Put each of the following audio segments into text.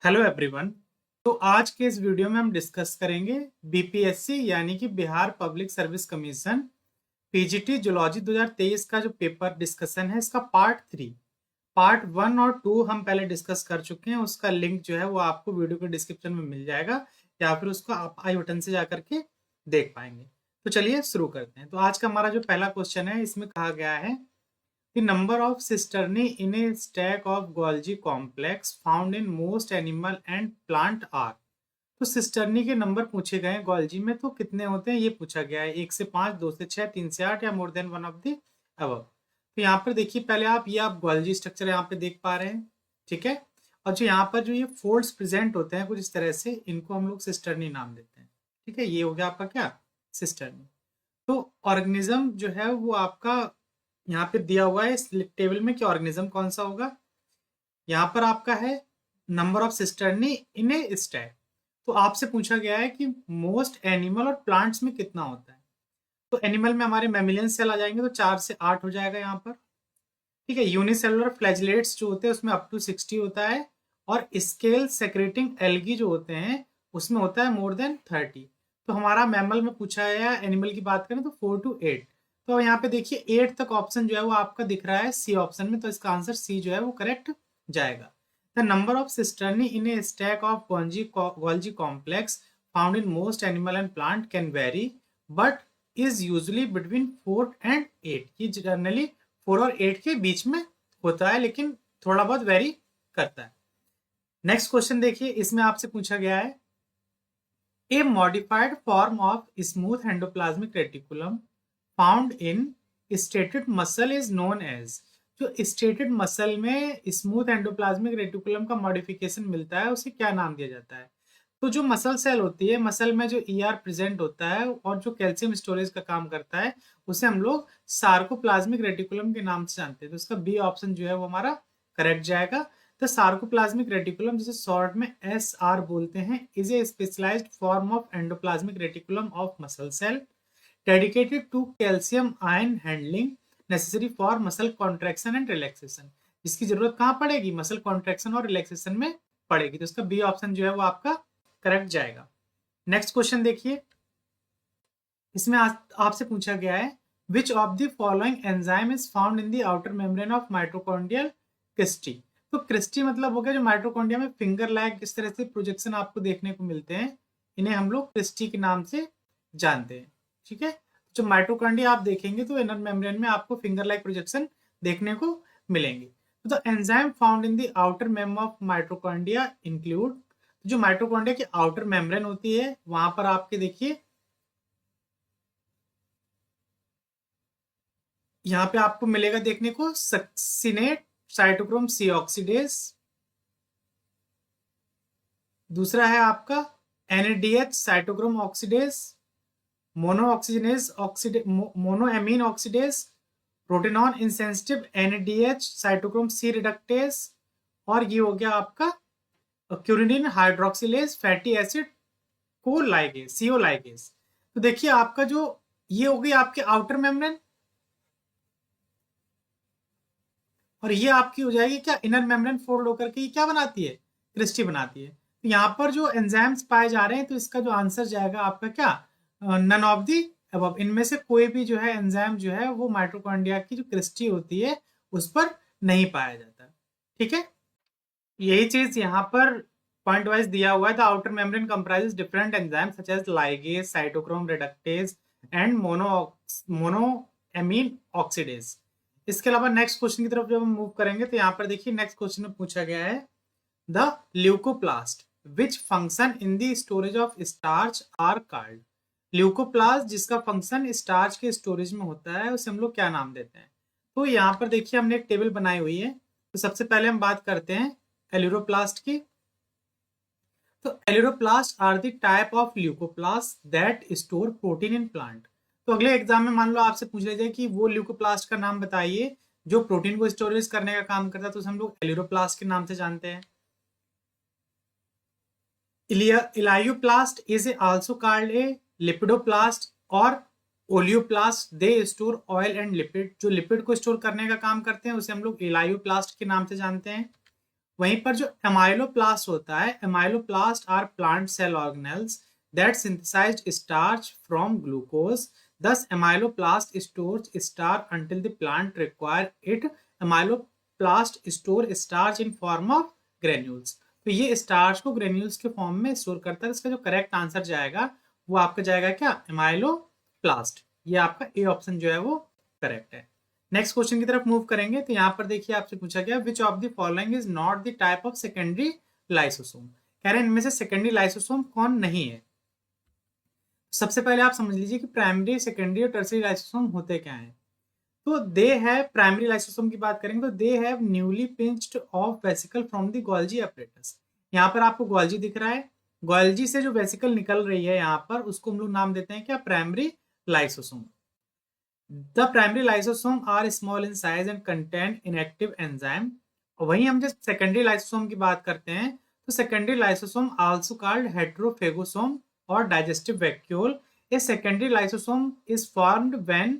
Hello everyone. तो आज के इस वीडियो में हम डिस्कस करेंगे बीपीएससी यानी कि Bihar public service commission PGT zoology 2023 का जो पेपर डिस्कशन है इसका पार्ट 1 और 2 हम पहले डिस्कस कर चुके हैं। उसका लिंक जो है वो आपको वीडियो के डिस्क्रिप्शन में मिल जाएगा या फिर उसको आप आई बटन से जाकर के देख पाएंगे। तो चलिए शुरू करते हैं। तो आज का हमारा जो पहला क्वेश्चन है इसमें कहा गया है The number of cisternae in a stack of Golgi complex found in most animal and plant are। तो सिस्टर्नी के नंबर पूछे गए हैं गोल्जी में, तो कितने होते हैं ये पूछा गया है। 1 से 5, 2 से 6, 3 से 8 या मोर than one of the above. तो यहाँ पर देखिए पहले आप गोल्जी स्ट्रक्चर यहाँ पे देख पा रहे हैं, ठीक है। और जो यहाँ पर जो ये फोल्ड्स प्रेजेंट होते हैं कुछ इस तरह से, इनको हम लोग सिस्टर्नी नाम देते हैं, ठीक है। ये हो गया आपका क्या, सिस्टर्नी। तो ऑर्गेनिज्म जो है वो आपका यहाँ पे दिया हुआ है इस टेबल में कि ऑर्गेनिज्म कौन सा होगा। यहाँ पर आपका है number of cisternae in A stack. तो आपसे पूछा गया है कि मोस्ट एनिमल और प्लांट्स में कितना होता है। तो एनिमल में हमारे मैमिलियन सेल आ जाएंगे, तो 4 से 8 हो जाएगा यहाँ पर, ठीक है। यूनिसेलुलर फ्लैजिलेट्स जो होते हैं उसमें अप टू 60 होता है, और स्केल सेक्रेटिंग एल्गी जो होते हैं उसमें होता है मोर देन 30। तो हमारा मैमल में पूछा है, या एनिमल की बात करें तो 4 to 8। तो यहाँ पे देखिए 8 तक ऑप्शन जो है वो आपका दिख रहा है सी ऑप्शन में, तो इसका आंसर सी जो है वो करेक्ट जाएगा। The number of cisternae in A stack of Golgi complex found in most animal and plant can very but is usually between 4 and 8। ये जनरली 4 और 8 के बीच में होता है, लेकिन थोड़ा बहुत वेरी करता है। नेक्स्ट क्वेश्चन देखिए, इसमें आपसे पूछा गया है a modified form of smooth endoplasmic reticulum found in striated muscle is known as. जो स्टेटेड मसल में स्मूथ एंडोप्लाज्मिक रेटिकुलम का मॉडिफिकेशन मिलता है उसे क्या नाम दिया जाता है। तो जो मसल सेल होती है, मसल में जो ईआर प्रेजेंट होता है और जो कैल्शियम स्टोरेज का काम करता है उसे हम लोग सार्कोप्लाज्मिक रेटिकुलम के नाम से जानते हैं। तो इसका बी ऑप्शन जो है वो हमारा करेक्ट जाएगा। तो सार्कोप्लाज्मिक रेटिकुलम जिसे शॉर्ट में एसआर बोलते हैं, is a specialised form of endoplasmic reticulum of muscle cell dedicated to calcium ion handling necessary for muscle contraction and relaxation। इसकी जरूरत कहाँ पड़ेगी, मसल कॉन्ट्रैक्शन और रिलैक्सेशन में पड़ेगी। तो इसका बी ऑप्शन जो है वो आपका करेक्ट जाएगा। नेक्स्ट क्वेश्चन देखिए, इसमें आपसे पूछा गया है which of the following enzyme is found in the outer membrane of mitochondrial cristae. तो क्रिस्टी मतलब हो गया जो माइटोकॉन्ड्रिया में फिंगर लाइक इस तरह से प्रोजेक्शन आपको देखने को मिलते हैं, इन्हें हम लोग क्रिस्टी के नाम से जानते हैं, ठीक है। जो माइटोकॉन्ड्रिया आप देखेंगे तो इनर मेम्ब्रेन में आपको फिंगर लाइक प्रोजेक्शन देखने को मिलेंगे। तो the enzyme found in the outer ma'am of mitochondria include. जो माइटोकॉन्ड्रिया की आउटर मेम्ब्रेन होती है वहां पर आपके देखिए यहाँ पे आपको मिलेगा देखने को सक्सिनेट साइटोक्रोम सी ऑक्सीडेज, दूसरा है आपका NADH cytochrome oxidase, monoamine oxidase, rotenone insensitive NADH cytochrome C reductase, और ये हो गया आपका kynurenine hydroxylase fatty acid CoA ligase CoA ligase. तो देखिए आपका जो ये हो गई आपके आउटर मेम्ब्रेन, और ये आपकी हो जाएगी क्या, इनर मेम्ब्रेन फोल्ड होकर के ये क्या बनाती है, क्रिस्टी बनाती है। तो यहाँ पर जो एंजाइम्स पाए जा रहे हैं तो इसका जो आंसर जाएगा आपका क्या, नन ऑफ दी अबव। इनमें से कोई भी जो है एंजाइम जो है वो माइटोकॉन्ड्रिया की जो क्रिस्टी होती है उस पर नहीं पाया जाता, ठीक है। यही चीज यहाँ पर पॉइंट वाइज दिया हुआ है। The outer membrane comprises different enzyme such as ligase, cytochrome reductase and monoamine oxidase. इसके अलावा नेक्स्ट क्वेश्चन की तरफ जब हम मूव करेंगे तो यहाँ पर देखिए नेक्स्ट क्वेश्चन में पूछा गया है the leucoplast which function in the storage of starch are called. Leucoplast जिसका फंक्शन स्टार्च के स्टोरेज में होता है उसे हम लोग क्या नाम देते हैं। तो यहाँ पर देखिए हमने एक टेबल बनाई हुई है। तो सबसे पहले हम बात करते हैं एल्यूरोप्लास्ट की। तो aleuroplast are the type of leucoplast that store protein in plant. तो अगले एग्जाम में मान लो आपसे पूछ लिया जाए कि वो ल्यूकोप्लास्ट का नाम बताइए जो प्रोटीन को स्टोरेज करने का काम करता है, तो हम लोग एल्यूरोप्लास्ट के नाम से जानते हैं। Elaioplast is also called a lipidoplast और oleoplast. They store oil and lipid. जो लिपिड को स्टोर करने का काम करते हैं उसे हम लोग इलायोप्लास्ट के नाम से जानते हैं। वहीं पर जो एमाइलोप्लास्ट होता है, amyloplast are plant cell organelles that synthesised starch from glucose, thus amyloplast stores starch until the plant require it. Amyloplast store starch in form of granules. तो ये स्टार्च को ग्रेन्यूल्स के फॉर्म में स्टोर करता है। इसका जो करेक्ट आंसर जाएगा वो आपका जाएगा क्या, एमाइलोप्लास्ट। ये आपका ए ऑप्शन जो है वो करेक्ट है। नेक्स्ट क्वेश्चन की तरफ मूव करेंगे। तो यहाँ पर देखिए आपसे पूछा गया विच of the following is not the type of secondary lysosome. कह रहे हैं इनमें से सेकेंडरी लाइसोसोम कौन नहीं है। सबसे पहले आप समझ लीजिए कि प्राइमरी, सेकेंडरी और टर्सरी लाइसोसोम होते क्या हैं। तो दे है, प्राइमरी लाइसोसोम की बात करेंगे तो they have newly pinched of vesicle from the Golgi apparatus. यहाँ पर आपको गोल्जी दिख रहा है, गोल्जी से जो वेसिकल निकल रही है यहाँ पर, उसको हम लोग नाम देते हैं क्या, primary lysosome. The primary lysosome are small in size and contain inactive enzyme. वहीं हम जब सेकेंडरी लाइसोसोम की बात करते हैं तो सेकेंडरी लाइसोसोम आल्सो कॉल्ड हेटेरोफेगोसोम और digestive vacuole. A secondary lysosome is formed when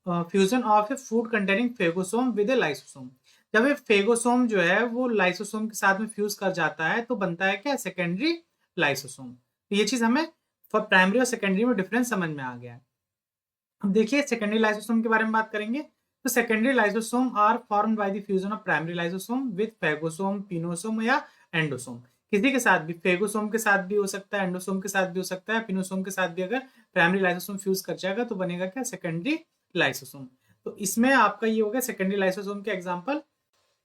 fusion of A food containing phagosome with A lysosome. जब ये फेगोसोम जो है वो लाइसोसोम के साथ में फ्यूज कर जाता है तो बनता है क्या, सेकेंडरी लाइसोसोम। तो ये चीज हमें प्राइमरी और सेकेंडरी में डिफरेंस समझ में आ गया है। अब देखिए सेकेंडरी लाइसोसोम के बारे में बात करेंगे। तो secondary lysosome are formed by the fusion of primary lysosome with phagosome, pinosome या एंडोसोम। किसी के साथ भी, फेगोसोम के साथ भी हो सकता है, एंडोसोम के साथ भी हो सकता है, पिनोसोम के साथ भी अगर प्राइमरी लाइसोसोम फ्यूज कर जाएगा तो बनेगा क्या, सेकेंडरी लाइसोसोम। तो इसमें आपका ये हो गया सेकेंडरी लाइसोसोम के एग्जांपल।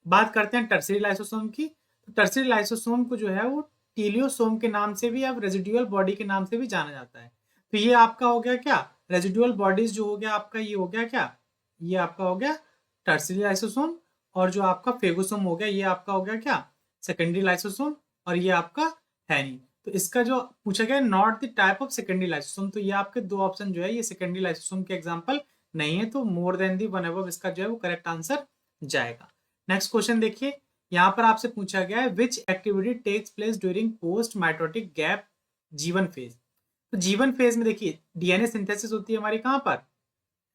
बात करते हैं टर्सरी लाइसोसोम की। तो टर्सरी लाइसोसोम को जो है वो टीलियोसोम के नाम से भी, अब रेजिडुअल बॉडी के नाम से भी जाना जाता है। तो ये आपका हो गया क्या, रेजिडुअल बॉडीज जो हो गया आपका, ये हो गया क्या, ये आपका हो गया टर्सरी लाइसोसोम। और जो आपका फेगोसोम हो गया ये आपका हो गया क्या, सेकेंडरी लाइसोसोम। और ये आपका है नहीं। तो इसका जो पूछा गया not the type of secondary lysosome, तो ये आपके दो ऑप्शन जो है ये सेकेंडरी लाइसोसोम के एग्जांपल नहीं है। तो more than the one above इसका जो है वो करेक्ट आंसर जाएगा। नेक्स्ट क्वेश्चन देखिए, यहाँ पर आपसे पूछा गया है which activity takes place during post mitotic gap G one phase. तो जीवन फेज में देखिए डीएनए सिंथेसिस होती है हमारी कहाँ पर,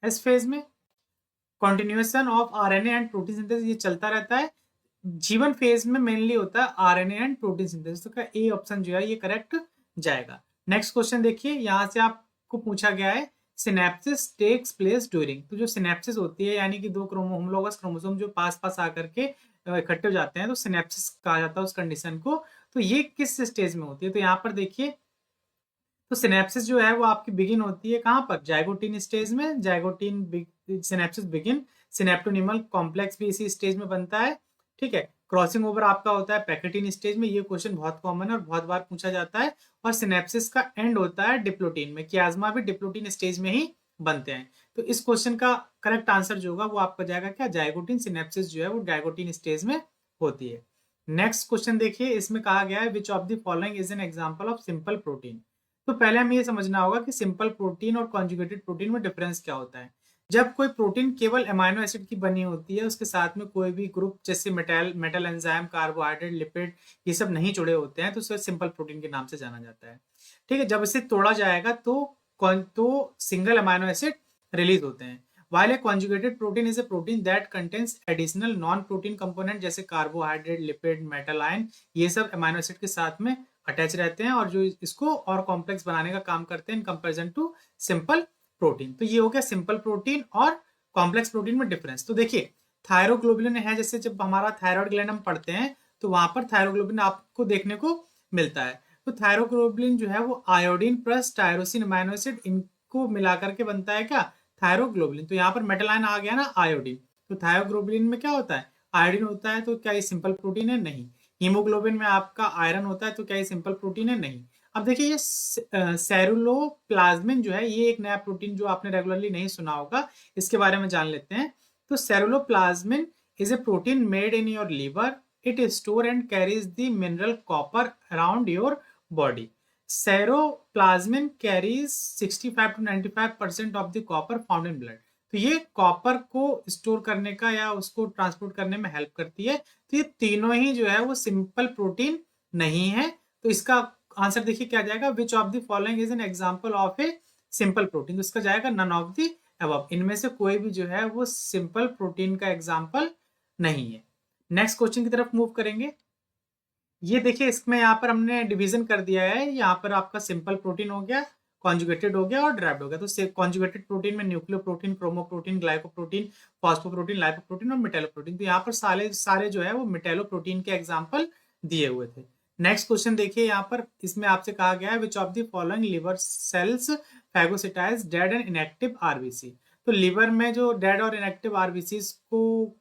एस फेज में। Continuation of RNA and protein synthesis ये चलता रहता है। जीवन फेज में मेनली होता है आरएनए एंड प्रोटीन सिंथेसिस। तो का ए ऑप्शन जो है ये करेक्ट जाएगा। नेक्स्ट क्वेश्चन देखिए, यहाँ से आपको पूछा गया है सिनेप्सिस टेक्स प्लेस ड्यूरिंग। तो जो सिनेप्सिस होती है यानी कि दो होमोलोगस क्रोमोसोम जो पास पास आकर के इकट्ठे हो जाते हैं तो सिनेप्सिस कहा जाता है उस कंडीशन को। तो ये किस स्टेज में होती है, तो यहाँ पर देखिए तो सिनेप्सिस जो है वो आपकी बिगिन होती है कहाँ पर, जाइगोटीन स्टेज में। Zygotene synapses begin, synaptonemal complex भी इसी स्टेज में बनता है। ठीक है, क्रॉसिंग ओवर आपका होता है पैकेटिन स्टेज में। ये क्वेश्चन बहुत कॉमन है और बहुत बार पूछा जाता है। और सिनेप्सिस का एंड होता है डिप्लोटीन में। कियाज्मा भी डिप्लोटीन स्टेज में ही बनते हैं। तो इस क्वेश्चन का करेक्ट आंसर जो होगा वो आपका जाएगा क्या, जाइगोटीन। सिनेप्सिस जो है वो डाइगोटीन स्टेज में होती है। नेक्स्ट क्वेश्चन देखिए, इसमें कहा गया है which of the following is an example of simple protein. तो पहले हमें ये समझना होगा कि सिंपल प्रोटीन और कॉन्जुगेटेड प्रोटीन में डिफरेंस क्या होता है। जब कोई प्रोटीन केवल अमाइनो एसिड की बनी होती है, उसके साथ में कोई भी ग्रुप जैसे मेटल एंजाइम, कार्बोहाइड्रेट, लिपिड ये सब नहीं जुड़े होते हैं तो उसे सिंपल प्रोटीन के नाम से जाना जाता है। ठीक है, जब इसे तोड़ा जाएगा तो सिंगल अमाइनो एसिड रिलीज होते हैं। While a conjugated protein is a protein that contains additional non-protein component जैसे कार्बोहाइड्रेट, लिपिड, मेटल आयन, ये सब अमाइनो एसिड के साथ में अटैच रहते हैं और जो इसको और कॉम्प्लेक्स बनाने का काम करते हैं in comparison to simple protein. तो ये हो गया सिंपल प्रोटीन और कॉम्प्लेक्स प्रोटीन में डिफरेंस। तो देखिए थायरोग्लोबुलिन है, जैसे जब हमारा थायराइड ग्लैंड हम पढ़ते हैं तो वहां पर थायरोग्लोबुलिन आपको देखने को मिलता है। तो थायरोग्लोबुलिन जो है वो iodine plus tyrosine amino acid इनको मिलाकर के बनता है क्या, थायरोग्लोबुलिन। तो यहाँ पर मेटल आयन आ गया ना, आयोडीन। तो थायरोग्लोबुलिन में क्या होता है, आयोडीन होता है। तो क्या ये सिंपल प्रोटीन है, नहीं। हीमोग्लोबिन में आपका आयरन होता है। तो क्या ये सिंपल प्रोटीन है, नहीं। अब देखिए ये सेरुलोप्लाज्मिन जो है ये एक नया प्रोटीन जो आपने रेगुलरली नहीं सुना होगा, इसके बारे में जान लेते हैं। तो ceruloplasmin is a protein made in your liver. It store and carries the mineral copper around your body. Ceruloplasmin carries 65 to 95% of the copper found in blood. तो ये कॉपर को स्टोर करने का या उसको ट्रांसपोर्ट करने में हेल्प करती है। तो ये तीनों ही जो है वो सिंपल प्रोटीन नहीं है। तो इसका आंसर देखिए क्या जाएगा, विच of the following is an example of a simple protein. तो इसका जाएगा नन ऑफ द अबव। इनमें से कोई भी जो है वो सिंपल प्रोटीन का एग्जांपल नहीं है। नेक्स्ट क्वेश्चन की तरफ मूव करेंगे। ये देखिए इसमें यहाँ पर हमने डिवीजन कर दिया है, यहाँ पर आपका सिंपल प्रोटीन हो गया, कॉन्जुगेटेड हो गया और ड्राइव्ड हो गया। तो कॉन्जुगेटेड प्रोटीन में न्यूक्लियोप्रोटीन, क्रोमोप्रोटीन, ग्लाइकोप्रोटीन, फॉस्फोप्रोटीन, लाइपोप्रोटीन और मेटालोप्रोटीन। तो यहाँ पर सारे सारे जो है वो मेटालोप्रोटीन के एग्जाम्पल दिए हुए थे। नेक्स्ट क्वेश्चन देखिए यहाँ पर, इसमें आपसे कहा गया है which of the following liver cells phagocytize dead and inactive RBC. तो लिवर में जो डेड और इनएक्टिव आरबीसी को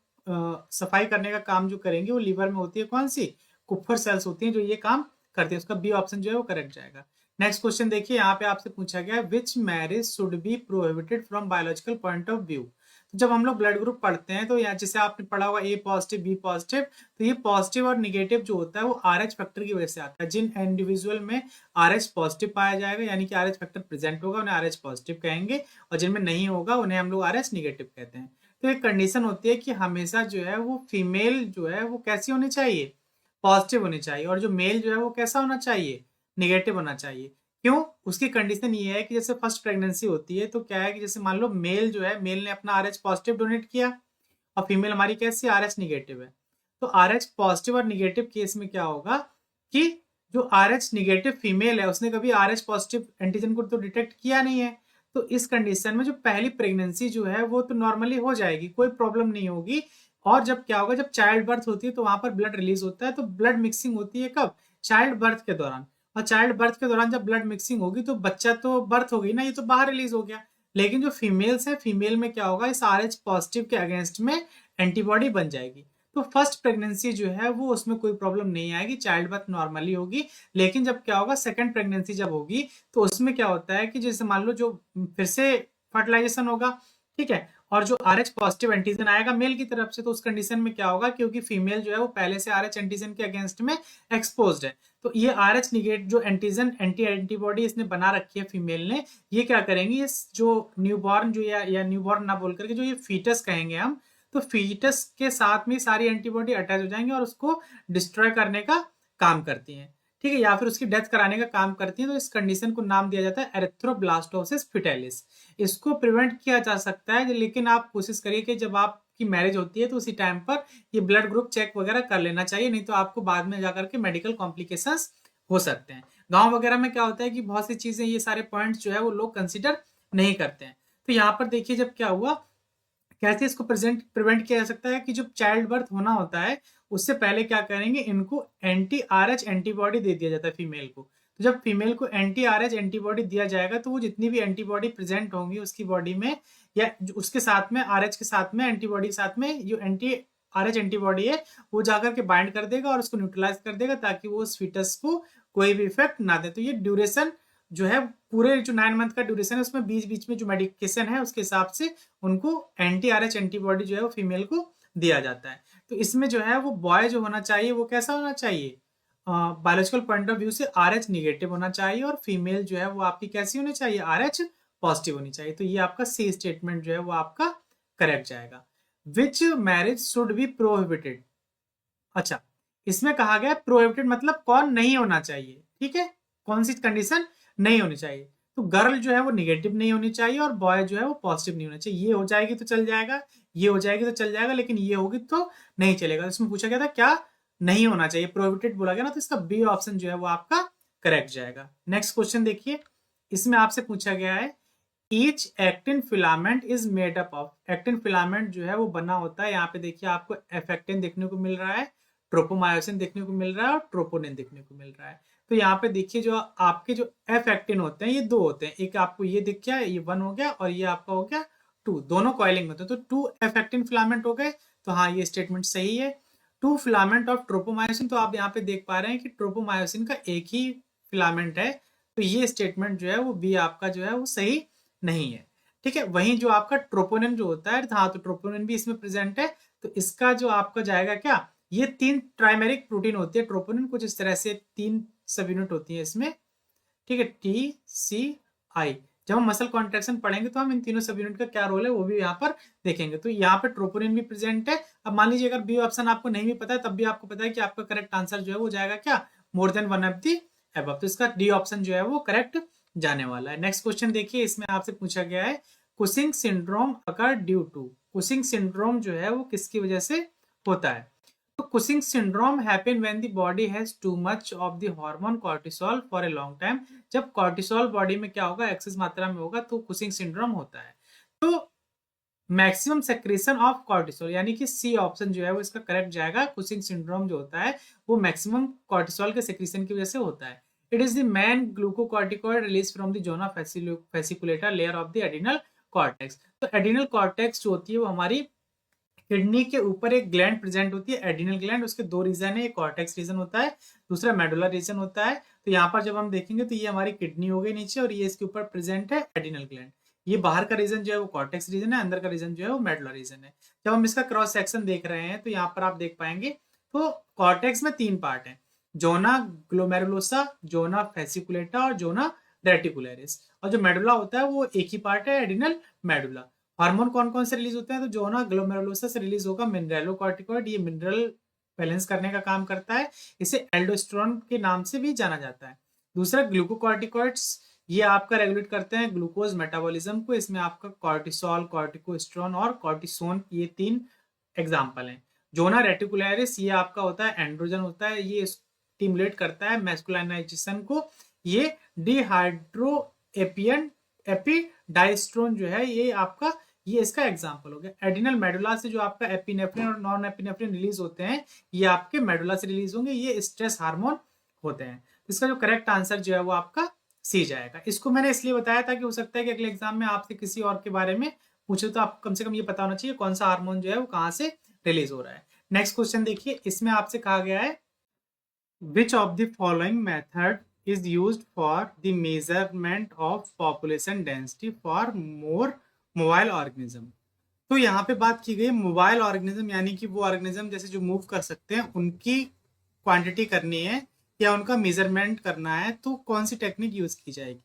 सफाई करने का काम जो करेंगे वो लिवर में होती है कौन सी, कुप्फर सेल्स होती हैं जो ये काम करती है। उसका बी ऑप्शन जो है वो करेक्ट जाएगा। नेक्स्ट क्वेश्चन देखिए यहाँ पे आपसे पूछा गया है which marriage should be prohibited from biological point of view. तो जब हम लोग ब्लड ग्रुप पढ़ते हैं तो यहाँ जैसे आपने पढ़ा हुआ ए पॉजिटिव बी पॉजिटिव, तो ये पॉजिटिव और निगेटिव जो होता है वो आरएच फैक्टर की वजह से आता है। जिन इंडिविजुअल में आरएच पॉजिटिव पाया जाएगा यानी कि आरएच फैक्टर प्रेजेंट होगा उन्हें आरएच पॉजिटिव कहेंगे, और जिनमें नहीं होगा उन्हें हम लोग आरएच निगेटिव कहते हैं। तो एक कंडीशन होती है कि हमेशा जो है वो फीमेल जो है वो कैसी होनी चाहिए, पॉजिटिव होनी चाहिए, और जो मेल जो है वो कैसा होना चाहिए, निगेटिव होना चाहिए। क्यों, उसकी कंडीशन ये है कि जैसे फर्स्ट प्रेगनेंसी होती है तो क्या है कि जैसे मान लो मेल जो है, मेल ने अपना आरएच पॉजिटिव डोनेट किया और फीमेल हमारी कैसी आरएच निगेटिव है। तो आरएच पॉजिटिव और निगेटिव केस में क्या होगा कि जो आरएच निगेटिव फीमेल है उसने कभी आरएच पॉजिटिव एंटीजन को तो डिटेक्ट किया नहीं है। तो इस कंडीशन में जो पहली प्रेगनेंसी जो है वो तो नॉर्मली हो जाएगी, कोई प्रॉब्लम नहीं होगी। और जब क्या होगा, जब चाइल्ड बर्थ होती है तो वहां पर ब्लड रिलीज होता है। तो ब्लड मिक्सिंग होती है कब, चाइल्ड बर्थ के दौरान। और चाइल्ड बर्थ के दौरान जब ब्लड मिक्सिंग होगी तो बच्चा तो बर्थ हो गई ना, ये तो बाहर रिलीज हो गया। लेकिन जो फीमेल्स है, फीमेल में क्या होगा, इस आरएच पॉजिटिव के अगेंस्ट में एंटीबॉडी बन जाएगी। तो फर्स्ट प्रेगनेंसी जो है वो उसमें कोई प्रॉब्लम नहीं आएगी, चाइल्ड बर्थ नॉर्मली होगी। लेकिन जब क्या होगा, सेकंड प्रेगनेंसी जब होगी तो उसमें क्या होता है कि जैसे मान लो जो फिर से फर्टिलाइजेशन होगा, ठीक है, और जो आरएच पॉजिटिव एंटीजन आएगा मेल की तरफ से, तो उस कंडीशन में क्या होगा, क्योंकि फीमेल जो है वो पहले से आरएच एंटीजन के अगेंस्ट में एक्सपोज्ड है, तो ये आरएच निगेट जो एंटीजन एंटीबॉडी इसने बना रखी है फीमेल ने, ये क्या करेंगी, इस जो न्यूबॉर्न जो या न्यूबॉर्न ना बोल करके जो ये फीटस कहेंगे हम, तो फीटस के साथ में सारी एंटीबॉडी अटैच हो जाएंगे और उसको डिस्ट्रॉय करने का काम करती हैं, ठीक है, या फिर उसकी डेथ कराने का काम करती हैं। तो इस कंडीशन को नाम दिया जाता है एरिथ्रोब्लास्टोसिस फिटालिस। इसको प्रिवेंट किया जा सकता है, लेकिन आप कोशिश करिए कि जब आपकी मैरिज होती है तो उसी टाइम पर ये ब्लड ग्रुप चेक वगैरह कर लेना चाहिए, नहीं तो आपको बाद में जाकर के मेडिकल कॉम्प्लिकेशंस हो सकते हैं। गांव वगैरह में क्या होता है कि बहुत सी चीजें, ये सारे पॉइंट्स जो है वो लोग कंसिडर नहीं करते हैं। तो यहाँ पर देखिए जब क्या हुआ, कैसे इसको प्रिवेंट किया जा सकता है कि जब चाइल्ड बर्थ होना होता है उससे पहले क्या करेंगे, इनको एंटी आरएच एंटीबॉडी दे दिया जाता है फीमेल को। तो जब फीमेल को एंटी आरएच एंटीबॉडी दिया जाएगा तो वो जितनी भी एंटीबॉडी प्रेजेंट होंगी उसकी बॉडी में, या उसके साथ में आरएच के साथ में एंटीबॉडी के साथ में जो एंटी आरएच एंटीबॉडी है वो जाकर के बाइंड कर देगा और उसको न्यूट्रलाइज कर देगा ताकि वो फीटस को कोई भी इफेक्ट ना दे। तो ये ड्यूरेशन जो है, पूरे जो 9 मंथ का ड्यूरेशन है उसमें बीच बीच में जो मेडिकेशन है उसके हिसाब से उनको एंटी आरएच एंटीबॉडी जो है वो फीमेल को दिया जाता है। तो इसमें जो है वो बॉय जो होना चाहिए वो कैसा होना चाहिए, बायोलॉजिकल पॉइंट ऑफ व्यू से आरएच निगेटिव होना चाहिए, और फीमेल जो है वो आपकी कैसी होनी चाहिए, आरएच पॉजिटिव होनी चाहिए। तो ये आपका सी स्टेटमेंट जो है वो आपका करेक्ट जाएगा। विच मैरिज शुड बी प्रोहिबिटेड। अच्छा, इसमें कहा गया प्रोहिबिटेड मतलब कौन नहीं होना चाहिए, ठीक है, कौन सी कंडीशन नहीं होनी चाहिए। तो गर्ल जो है वो निगेटिव नहीं होनी चाहिए और बॉय जो है वो पॉजिटिव नहीं होना चाहिए। ये हो जाएगी तो चल जाएगा, ये हो जाएगी तो चल जाएगा, लेकिन ये होगी तो नहीं चलेगा। इसमें पूछा गया था क्या नहीं होना चाहिए, प्रोहिबिटेड बोला गया ना, तो इसका बी ऑप्शन जो है वो आपका करेक्ट जाएगा। नेक्स्ट क्वेश्चन देखिए, इसमें आपसे पूछा गया है each actin filament is made up of. Actin filament जो है वो बना होता है, यहाँ पे देखिए आपको एफेक्टिन देखने को मिल रहा है, ट्रोपोमायोसिन देखने को मिल रहा है और ट्रोपोनिन देखने को मिल रहा है। तो यहाँ पे देखिए जो आपके जो एफ एक्टिन होते हैं ये दो होते हैं, एक आपको ये दिख गया, ये 1 हो गया, और ये आपका हो गया 2, दोनों कॉइलिंग होते हैं। तो 2 एफ एक्टिन फिलामेंट हो गए, तो हाँ ये स्टेटमेंट सही है। 2 फिलामेंट ऑफ ट्रोपोमायोसिन, तो आप यहाँ पे देख पा रहे हैं कि ट्रोपोमायोसिन का एक ही फिलामेंट है, तो ये स्टेटमेंट जो है वो बी आपका जो है वो सही नहीं है, ठीक है। वहीं जो आपका ट्रोपोनिन जो होता है, हाँ तो ट्रोपोनिन भी इसमें प्रेजेंट है, तो इसका जो आपका जाएगा क्या, ये 3 ट्राइमेरिक प्रोटीन होती है ट्रोपोनिन, कुछ इस तरह से 3 सब यूनिट होती है इसमें, ठीक है, टी सी आई। जब हम मसल कॉन्ट्रैक्शन पढ़ेंगे तो हम इन तीनों सब यूनिट का क्या रोल है वो भी यहाँ पर देखेंगे। तो यहाँ पर ट्रोपोनिन भी प्रेजेंट है। अब मान लीजिए अगर बी ऑप्शन आपको नहीं भी पता है तब भी आपको पता है कि आपका करेक्ट आंसर जो है वो जाएगा क्या, more than 1 of the above. तो इसका डी ऑप्शन जो है वो करेक्ट जाने वाला है। नेक्स्ट क्वेश्चन देखिए, इसमें आपसे पूछा गया है Cushing syndrome occur due to. Cushing syndrome जो है वो किसकी वजह से होता है। तो Cushing syndrome happen when the body has too much of the hormone cortisol for a long time. जब कॉर्टिसोल बॉडी में क्या होगा, एक्सेस मात्रा में होगा, तो कुशिंग सिंड्रोम होता है। तो मैक्सिमम सेक्रेशन ऑफ कॉर्टिसोल, यानी कि सी ऑप्शन जो है वो इसका करेक्ट जाएगा। कुशिंग सिंड्रोम जो होता है वो मैक्सिमम कॉर्टिसोल के सेक्रेशन की वजह से होता है। It is the main glucocorticoid release from the zona fasciculata layer of the adrenal cortex. तो एडिनल कॉर्टेक्स जो होती है वो हमारी किडनी के ऊपर एक ग्लैंड प्रेजेंट होती है, एडिनल ग्लैंड। उसके दो रीजन है, एक कॉर्टेक्स रीजन होता है, दूसरा मेडुला रीजन होता है। तो यहाँ पर जब हम देखेंगे तो ये हमारी किडनी हो गई नीचे, और ये इसके ऊपर प्रेजेंट है एडिनल ग्लैंड। ये बाहर का रीजन जो है वो कॉर्टेक्स रीजन है, अंदर का रीजन जो है वो मेडुला रीजन है। जब हम इसका क्रॉस सेक्शन देख रहे हैं तो यहाँ पर आप देख पाएंगे, तो कॉर्टेक्स में 3 पार्ट है, जोना ग्लोमेरुलोसा, जोना फेसिकुलेटा और जोना रेटिकुलरिस। और जो मेडुला होता है वो एक ही पार्ट है, एडिनल मेडुला। हार्मोन कौन कौन से रिलीज होते हैं, तो जोना ग्लोमेरुलोसा से रिलीज होगा मिनरलोकॉर्टिकॉइड, ये मिनरल बैलेंस करने का काम करता है, इसे एल्डोस्टेरोन के नाम से भी जाना जाता है। दूसरा ग्लूकोकॉर्टिकॉइड्स, ये आपका रेगुलेट करते हैं ग्लूकोज मेटाबॉलिज्म को। इसमें आपका कॉर्टिसोल, कॉर्टिकोस्टेरोन और कॉर्टिसोन, ये 3 एग्जाम्पल हैं। जोना रेटिकुलरिस ये आपका होता है एंड्रोजन होता है, ये स्टिमुलेट करता है मैस्कुलाइनाइजेशन को। ये डिहाइड्रो एपिडाइस्ट्रोन जो है ये आपका, ये इसका एग्जांपल हो गया। एडिनल मेडुला से जो आपका एपिनेफ्रिन और नॉन एपिनेफ्रिन रिलीज होते हैं, ये आपके मेडुला से रिलीज होंगे, ये स्ट्रेस हार्मोन होते हैं। इसका जो करेक्ट आंसर जो है वो आपका सी जाएगा। इसको मैंने इसलिए बताया था कि हो सकता है कि अगले एग्जाम में आपसे किसी और के बारे में पूछे, तो आपको कम से कम ये पता होना चाहिए कौन सा हार्मोन जो है वो कहाँ से रिलीज हो रहा है। नेक्स्ट क्वेश्चन देखिए, इसमें आपसे कहा गया है which of the following method is used for the measurement of population density for more mobile organism। तो यहाँ पे बात की गई मोबाइल ऑर्गेनिज्म, यानी कि वो ऑर्गेनिज्म जैसे जो मूव कर सकते हैं, उनकी क्वांटिटी करनी है या उनका मेजरमेंट करना है, तो कौन सी टेक्निक यूज की जाएगी।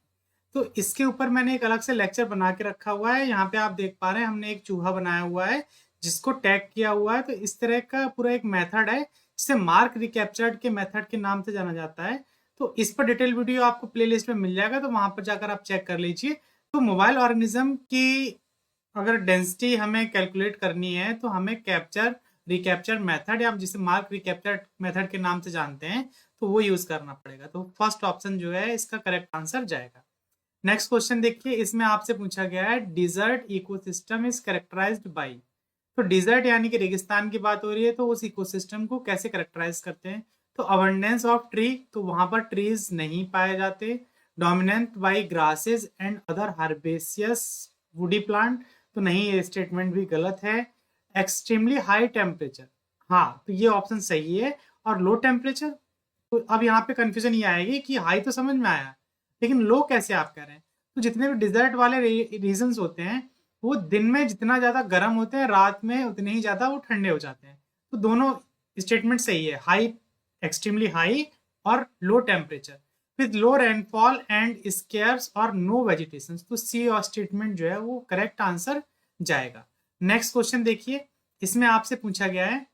तो इसके ऊपर मैंने एक अलग से लेक्चर बना के रखा हुआ है। यहाँ पे आप देख पा रहे हैं हमने एक चूहा बनाया हुआ है जिसको टैग किया हुआ है। तो इस तरह का पूरा एक मेथड है जिसे मार्क रिकैप्चर्ड के मेथड के नाम से जाना जाता है। तो इस पर डिटेल वीडियो आपको प्लेलिस्ट में मिल जाएगा, तो वहां पर जाकर आप चेक कर लीजिए। तो मोबाइल ऑर्गेनिज्म की अगर डेंसिटी हमें कैलकुलेट करनी है तो हमें कैप्चर रिकैप्चर मेथड, या जिसे मार्क रिकैप्चर मेथड के नाम से जानते हैं, तो वो यूज करना पड़ेगा। तो फर्स्ट ऑप्शन जो है इसका करेक्ट आंसर जाएगा। नेक्स्ट क्वेश्चन देखिए, इसमें आपसे पूछा गया है desert ecosystem is characterised by. तो डिजर्ट यानी कि रेगिस्तान की बात हो रही है, तो उस इकोसिस्टम को कैसे कैरेक्टराइज करते हैं। तो अबंडेंस ऑफ ट्री, तो वहां पर ट्रीज नहीं पाए जाते। Dominant by grasses and other herbaceous woody plant, तो नहीं, ये स्टेटमेंट भी गलत है। एक्सट्रीमली हाई टेम्परेचर, हाँ तो ये ऑप्शन सही है। और लो टेम्परेचर, तो अब यहाँ पे कंफ्यूजन ये आएगी कि हाई तो समझ में आया, लेकिन लो कैसे आप कह रहे हैं। तो जितने भी डिजर्ट वाले रीजन्स होते हैं, वो दिन में जितना ज्यादा गर्म होते हैं, रात में उतने ही ज्यादा वो ठंडे हो जाते हैं। तो दोनों स्टेटमेंट सही है, हाई, एक्सट्रीमली हाई और low temperature with low rainfall and scarce और नो वेजिटेशन। तो सी और स्टेटमेंट जो है वो करेक्ट आंसर जाएगा। नेक्स्ट क्वेश्चन देखिए, इसमें आपसे पूछा गया है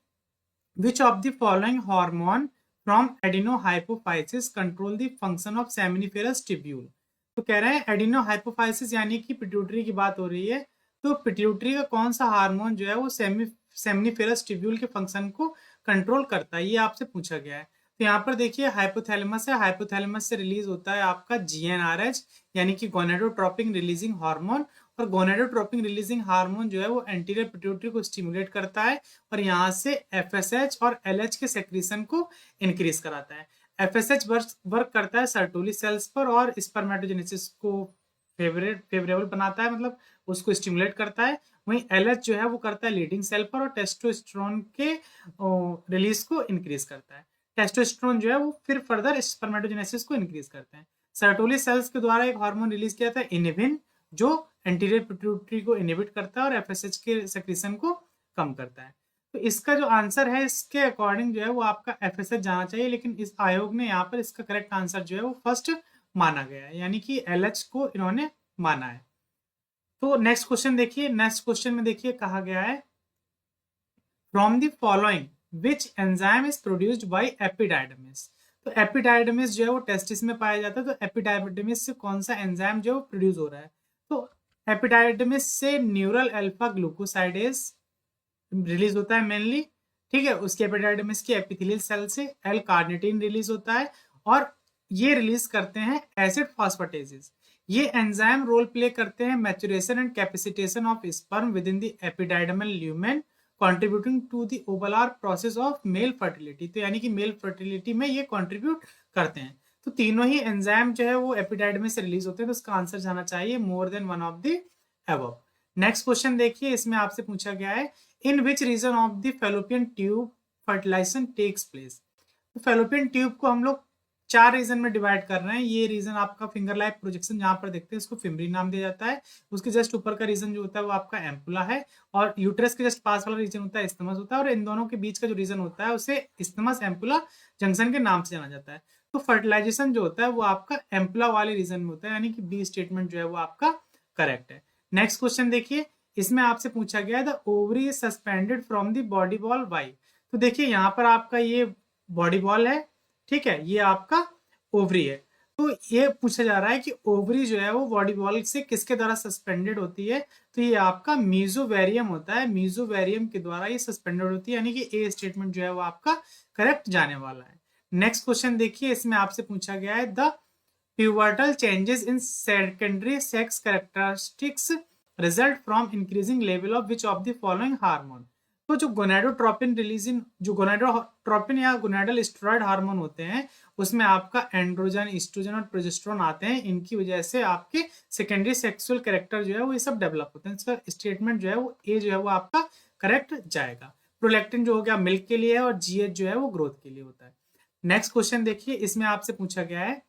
which of the following hormone from adenohypophysis control the function of seminiferous tubule. तो कह रहे हैं एडिनोहाइपोफाइसिस यानी कि पिट्यूटरी की बात हो रही है। तो पिट्यूटरी का कौन सा हार्मोन जो है वो सेमिनिफेरस ट्यूब्यूल के फंक्शन को कंट्रोल करता है, ये आपसे पूछा गया है। तो यहाँ पर देखिए हाइपोथैलेमस है, हाइपोथैलेमस से रिलीज होता है आपका जीएनआरएच, यानी कि गोनेडोट्रोपिन रिलीजिंग हार्मोन। और गोनेडोट्रोपिन रिलीजिंग हार्मोन जो है वो एंटीरियर पिट्यूटरी को स्टिमुलेट करता है, और यहाँ से एफएसएच और एलएच के सेक्रेशन को इंक्रीज कराता है। एफएसएच वर्क करता है सर्टोली सेल्स पर और स्पर्मेटोजेनेसिस को फेवरेबल बनाता है, मतलब उसको स्टिमुलेट करता है। वहीं एलएच जो है वो करता है लीडिंग सेल पर और टेस्टोस्टेरोन के रिलीज को इंक्रीज करता है। टेस्टोस्टेरोन जो है वो फिर फर्दर स्पर्मेटोजेनेसिस को इंक्रीज करते हैं। सर्टोली सेल्स के द्वारा एक हार्मोन रिलीज किया था इनिबिन, जो एंटीरियर पिट्यूटरी को इनिबिट करता है और एफएसएच के सेक्रेशन को कम करता है। तो इसका जो आंसर है इसके अकॉर्डिंग जो है वो आपका एफएसएच जाना चाहिए, लेकिन इस आयोग ने यहाँ पर इसका करेक्ट आंसर जो है वो फर्स्ट माना गया है, यानी कि एलएच को इन्होंने माना है। तो नेक्स्ट क्वेश्चन देखिए, नेक्स्ट क्वेश्चन में देखिए कहा गया है from the following which enzyme is produced by epididymis. तो एपिडाइडमिस जो है वो टेस्टिस में पाया जाता है। तो एपिडाइडमिस से कौन सा एंजाइम जो प्रोड्यूस हो रहा है, तो एपिडाइडमिस से न्यूरल अल्फा ग्लूकोसाइडेज रिलीज होता है मेनली। ठीक है, उसके एपिडाइडमिस की एपिथेलियल सेल से एल कार्निटिन रिलीज होता है और ये रिलीज करते हैं एसिड फॉस्फेटेजेस। ये एंजाइम रोल प्ले करते हैं maturation and capacitation of sperm within the epididymal lumen, contributing to the overall process of male fertility. तो यानी कि मेल फर्टिलिटी में ये कंट्रीब्यूट करते हैं। तो तीनों ही एंजाइम जो है वो एपिडाइडमिस से रिलीज होते हैं, तो इसका आंसर जाना चाहिए more than one of the above. Next question देखिए, इसमें आपसे पूछा गया है in which region of the fallopian tube fertilisation takes place. तो फेलोपियन ट्यूब को हम लोग 4 रीजन में डिवाइड कर रहे हैं। ये रीजन आपका फिंगर लाइक प्रोजेक्शन जहां पर देखते हैं इसको फिम्बरी नाम दिया जाता है। उसके जस्ट ऊपर का रीजन जो होता है वो आपका एम्पुला है और यूट्रस के जस्ट पास वाला रीजन होता है इस्थमस होता है और इन दोनों के बीच का जो रीजन होता है उसे इस्थमस एम्पुला जंक्शन के नाम से जाना जाता है। तो फर्टिलाइजेशन जो होता है वो आपका एम्पुला वाले रीजन में होता है, यानी कि बी स्टेटमेंट जो है वो आपका करेक्ट है। नेक्स्ट क्वेश्चन देखिए, इसमें आपसे पूछा गया है the ovary is suspended from the body ball why. तो देखिए यहाँ पर आपका ये बॉडी बॉल है, ठीक है, ये आपका ओवरी है। तो ये पूछा जा रहा है कि ओवरी जो है वो बॉडी बॉल से किसके द्वारा सस्पेंडेड होती है। तो ये आपका मीजोवेरियम होता है, मीजोवेरियम के द्वारा ये सस्पेंडेड होती है, यानी कि ए स्टेटमेंट जो है वो आपका करेक्ट जाने वाला है। नेक्स्ट क्वेश्चन देखिए, इसमें आपसे पूछा गया है the pivotal changes in secondary sex characteristics result from increasing level of which of the following hormone। तो जो गोनाडोट्रोपिन रिलीजिंग, जो गोनाडोट्रोपिन या गोनाडल स्टेरॉइड हार्मोन होते हैं उसमें आपका एंड्रोजन, ईस्ट्रोजन और प्रोजेस्टेरोन आते हैं। इनकी वजह से आपके सेकेंडरी सेक्सुअल कैरेक्टर जो है वो ये सब डेवलप होते हैं। इसका स्टेटमेंट जो है वो ए जो है वो आपका करेक्ट जाएगा। प्रोलैक्टिन जो हो गया मिल्क के लिए है और जीएच जो है वो ग्रोथ के लिए होता है। नेक्स्ट क्वेश्चन देखिए, इसमें आपसे पूछा गया है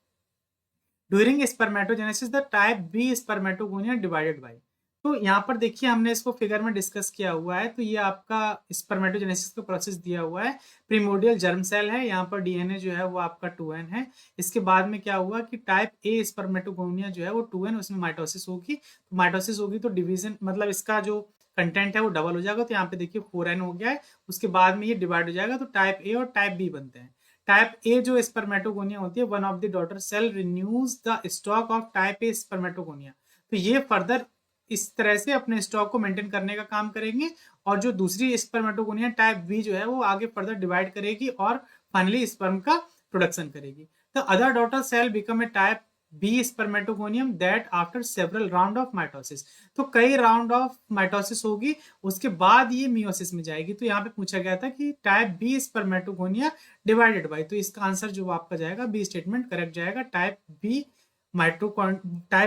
during spermatogenesis the type B spermatogonia divided by. तो यहाँ पर देखिए हमने इसको फिगर में डिस्कस किया हुआ है। तो ये आपका स्पर्मेटोजेनेसिस का प्रोसेस दिया हुआ है। प्रीमोडियल जर्म सेल है, यहाँ पर डीएनए जो है वो आपका 2n है। इसके बाद में क्या हुआ कि टाइप ए स्पर्मेटोगोनिया जो है वो 2n, उसमें माइटोसिस होगी। तो माइटोसिस होगी तो डिवीजन मतलब इसका जो कंटेंट है वो डबल हो जाएगा। तो यहाँ पे देखिए 4n हो गया है। उसके बाद में ये डिवाइड हो जाएगा, तो टाइप ए और टाइप बी बनते हैं। टाइप ए जो स्पर्मेटोगोनिया होती है, one of the daughter cell renews the stock of type A spermatogonia. तो ये फर्दर इस तरह से अपने स्टॉक को मेंटेन करने का काम करेंगे और जो दूसरी स्पर्मेटोगोनिया टाइप बी जो है वो आगे फर्दर डिवाइड करेगी और फाइनली स्पर्म का प्रोडक्शन करेगी। The other daughter cell become a type B spermatogonium that after several round of mitosis. तो कई राउंड ऑफ माइटोसिस होगी, उसके बाद ये मियोसिस में जाएगी। तो यहाँ पे पूछा गया था कि type B spermatogonia divided by, तो इसका आंसर जो आपका जाएगा बी स्टेटमेंट करेक्ट जाएगा। टाइप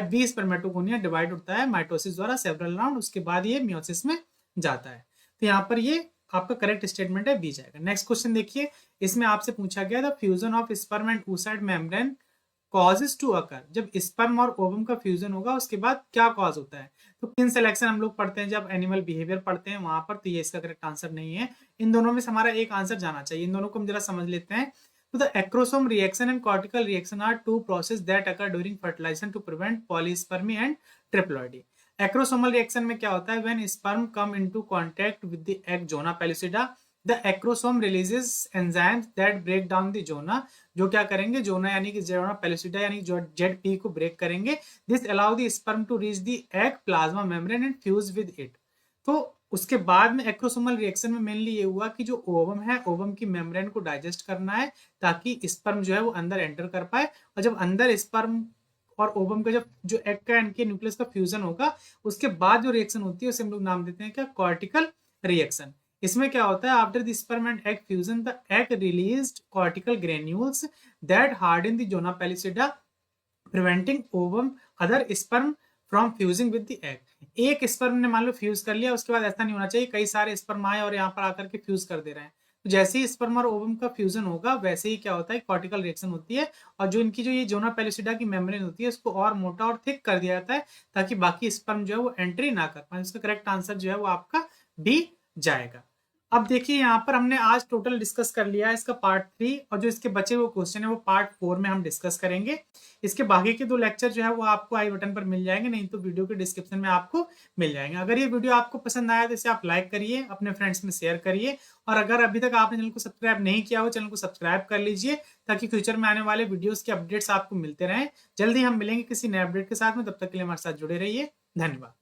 बी स्पर्मेटोगोनिया डिवाइड होता है माइटोसिस द्वारा सेवरल राउंड, उसके बाद ये मियोसिस में जाता है। तो यहाँ पर ये आपका करेक्ट स्टेटमेंट है, बी जाएगा। नेक्स्ट क्वेश्चन देखिए, इसमें आपसे पूछा गया the fusion of sperm and oocyte membrane causes to occur. जब स्पर्म और ओवम का फ्यूजन होगा उसके बाद क्या कॉज होता है। तो किन सिलेक्शन हम लोग पढ़ते हैं जब एनिमल बिहेवियर पढ़ते हैं वहां पर, तो ये इसका करेक्ट आंसर नहीं है। इन दोनों में से हमारा एक आंसर जाना चाहिए। इन दोनों को हम जरा समझ लेते हैं। तो the acrosome reaction and cortical reaction are two process that occur during fertilisation to prevent polyspermy and triploidy. Acrosomal reaction में क्या होता है, when sperm come into contact with the egg zona pellucida the acrosome releases enzymes that break down the zona. जो क्या करेंगे, जोना यानी कि जोना pellucida यानी कि जेड पी को ब्रेक करेंगे। This allow the sperm to reach the egg plasma membrane and fuse with it. तो उसके बाद में एक्रोसोमल रिएक्शन में मेनली ये हुआ कि जो ओवम है, ओवम की मेम्ब्रेन को डाइजेस्ट करना है ताकि स्पर्म जो है वो अंदर एंटर कर पाए। और जब अंदर स्पर्म और ओवम का जब जो एग का इनके न्यूक्लियस का फ्यूजन होगा उसके बाद जो रिएक्शन होती है उसे हम लोग नाम देते हैं क्या, कॉर्टिकल रिएक्शन। इसमें क्या होता है, after the sperm and egg fusion the egg released cortical granules that harden the zona pellucida preventing ovum other sperm from fusing with the egg. एक स्पर्म ने मान लो फ्यूज कर लिया, उसके बाद ऐसा नहीं होना चाहिए कई सारे स्पर्म आए और यहाँ पर आकर के फ्यूज कर दे रहे हैं। तो जैसे ही स्पर्म और ओवम का फ्यूजन होगा वैसे ही क्या होता है, कॉर्टिकल रिएक्शन होती है और जो इनकी जो ये जोना पेलुसिडा की मेम्ब्रेन होती है उसको और मोटा और थिक कर दिया जाता है ताकि बाकी स्पर्म जो है वो एंट्री ना कर पाए। इसका करेक्ट आंसर जो है वो आपका बी जाएगा। अब देखिए यहाँ पर हमने आज टोटल डिस्कस कर लिया है इसका पार्ट 3 और जो इसके बचे हुए क्वेश्चन है वो पार्ट 4 में हम डिस्कस करेंगे। इसके बाकी के 2 लेक्चर जो है वो आपको आई बटन पर मिल जाएंगे, नहीं तो वीडियो के डिस्क्रिप्शन में आपको मिल जाएंगे। अगर ये वीडियो आपको पसंद आया तो इसे आप लाइक करिए, अपने फ्रेंड्स में शेयर करिए और अगर अभी तक आपने चैनल को सब्सक्राइब नहीं किया हो चैनल को सब्सक्राइब कर लीजिए ताकि फ्यूचर में आने वाले वीडियोस के अपडेट्स आपको मिलते रहें। जल्दी हम मिलेंगे किसी नए अपडेट के साथ में, तब तक के लिए हमारे साथ जुड़े रहिए। धन्यवाद।